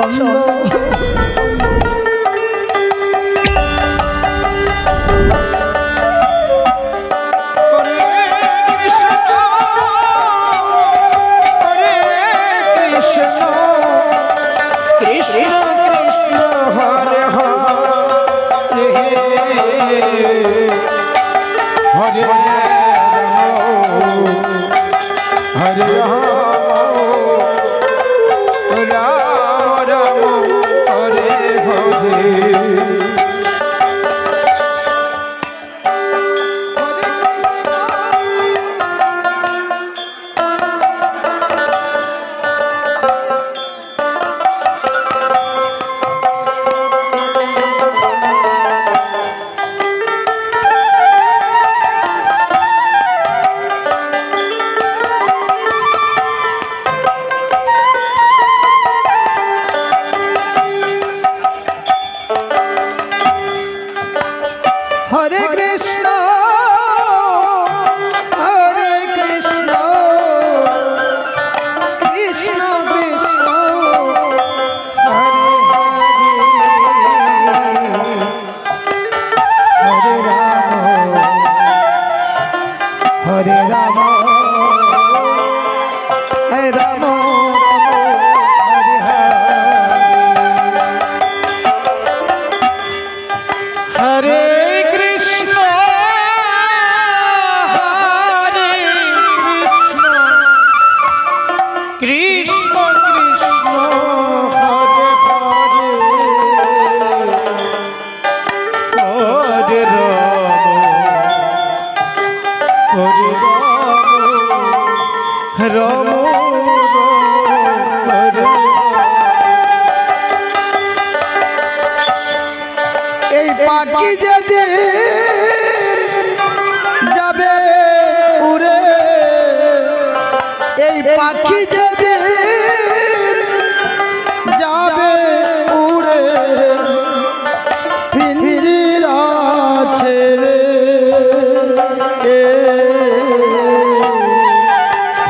ছন্দ। হরে কৃষ্ণ হরে কৃষ্ণ কৃষ্ণ কৃষ্ণ হরে হরে হরে রাম হরে রাম হরে রাম হরে হরে। হরে কৃষ্ণ হরে কৃষ্ণ কৃষ্ণ কৃষ্ণ হরে হরে হরে রাম হরে রাম রাম হরে এই পাখি যেদিন যাবে উড়ে, এই পাখি যেদিন যাবে উড়ে পিঞ্জিরা ছেড়ে,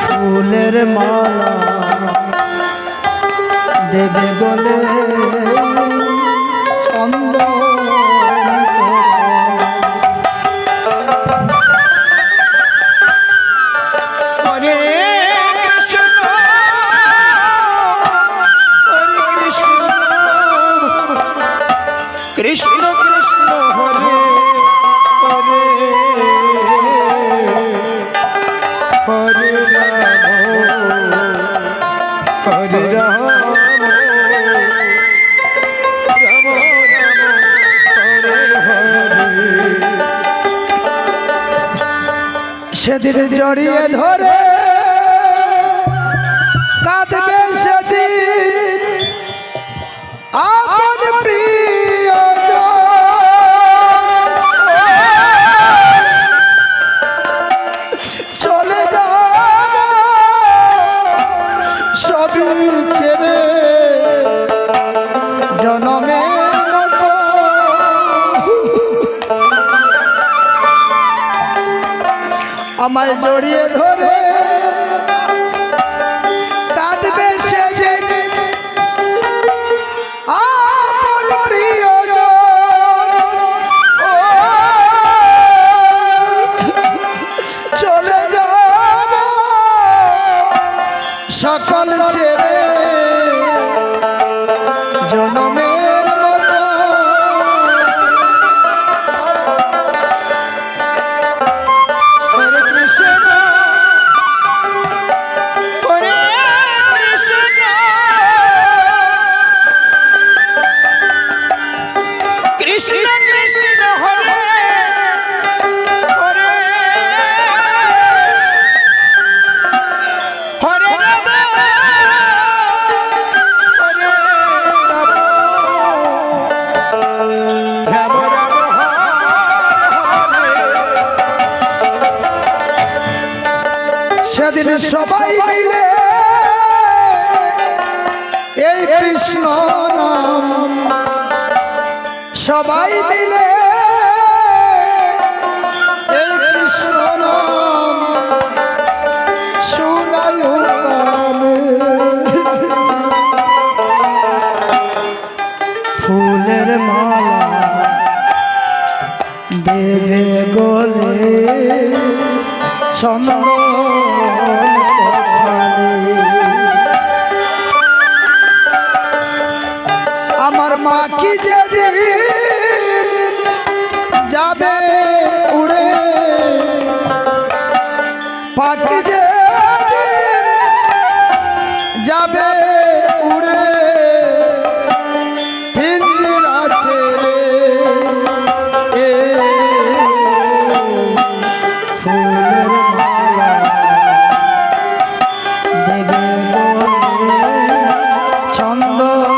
ফুলের মালা দেবে বলে ছন্দ। কৃষ্ণ কৃষ্ণ হরে হরে হরে রাম হরে রাম রাম রাম হরে হরে। সেদিন জড়িয়ে ধরে কাঁদবে সেদিন আপন প্রিয় চলে যাব সবই ছেড়ে জনমের মতো আমায় জড়িয়ে ধরে কাঁদবে সেদিন আপন প্রিয়জন চলে যাব সকল ছেড়ে জনমের মতো। হরে কৃষ্ণ হরে কৃষ্ণ কৃষ্ণ কৃষ্ণ হরে হরে হরে রাম হরে রাম রাম রাম হরে হরে। সেদিন সবাই মিলে এই কৃষ্ণ নাম সবাই মিলে এই কৃষ্ণ নাম শোনায় কানে। দেবে গলে চন্দন কপালে। আমার পাখি যেদিন যাবে উড়ে, পাখি যেদিন যাবে উড়ে, পিঞ্জরা ছেড়ে এ ফুলের মালা দেবে বলে চন্দন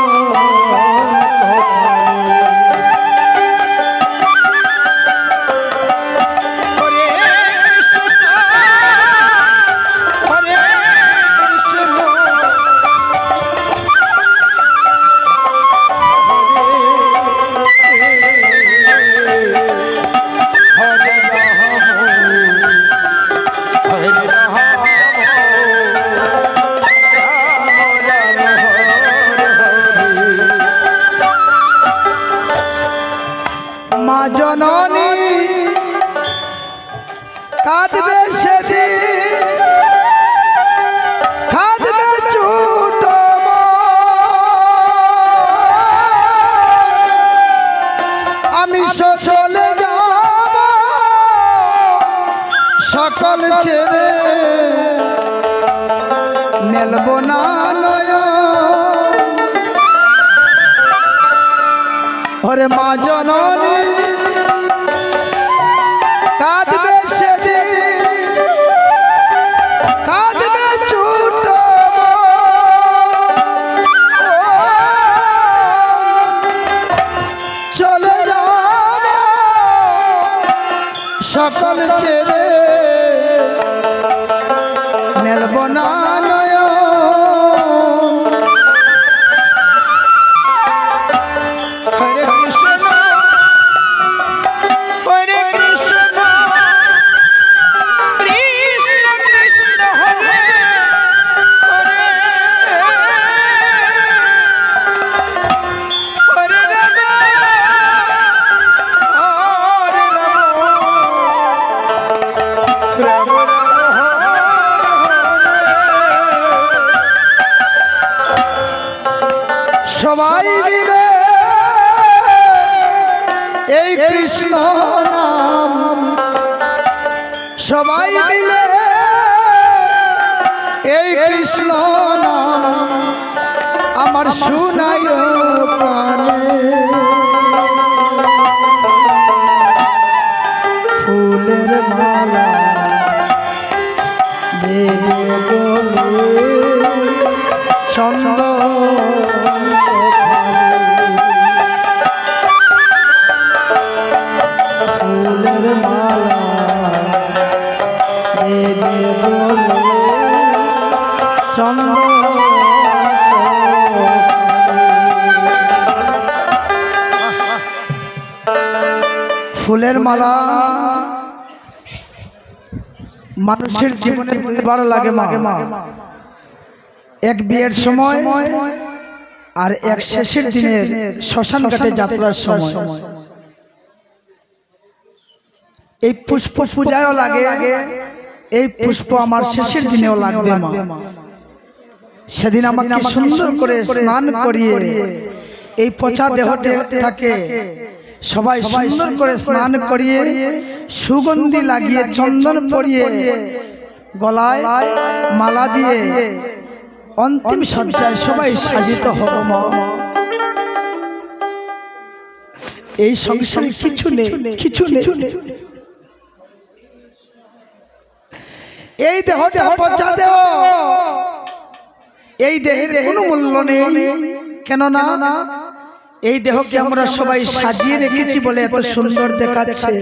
মা জননী কাঁদবে সেদিন, কাঁদবে ছোট আমি চলে যাব সকল ছেড়ে, মেলব না নয়ন। ওরে মা জননী কাঁদবে সেদিন, কাঁদবে ছোট চলে যাব সকল ছেড়ে, মেলব না নয়ন। হরে কৃষ্ণ হরে কৃষ্ণ কৃষ্ণ কৃষ্ণ হরে হরে, হরে রাম হরে রাম, রাম রাম সবাই মিলে এই কৃষ্ণ নাম, সবাই মিলে এই কৃষ্ণ নাম আমার শুনায় কানে। ফুলের মালা দেবে গলে চন্দন ফুলের মালা দেবে বলে চন্দন। ফুলের মালা মানুষের জীবনে দুইবার লাগে মা, এক বিয়ের সময় আর এক শেষের দিনের শ্মশান ঘাটে যাত্রার সময়। এই পুষ্প পূজায়ও লাগে, এই পুষ্প আমার শেষের দিনেও লাগবে মা। সেদিন আমাকে সুন্দর করে স্নান করিয়ে এই পচা দেহটাকে সবাই সুন্দর করে স্নান করিয়ে সুগন্ধি লাগিয়ে চন্দন পরিয়ে গলায় মালা দিয়ে অন্তিম সজ্জায় সবাই সাজিত হব মা। এই সংসারে কিছু নেই, কিছু নেই, এই দেহটা পচা দেহ, এই দেহের কোনো মূল্য নেই। কেননা এই দেহকে আমরা সবাই সাজিয়ে রেখেছি বলে এত সুন্দর দেখাচ্ছে।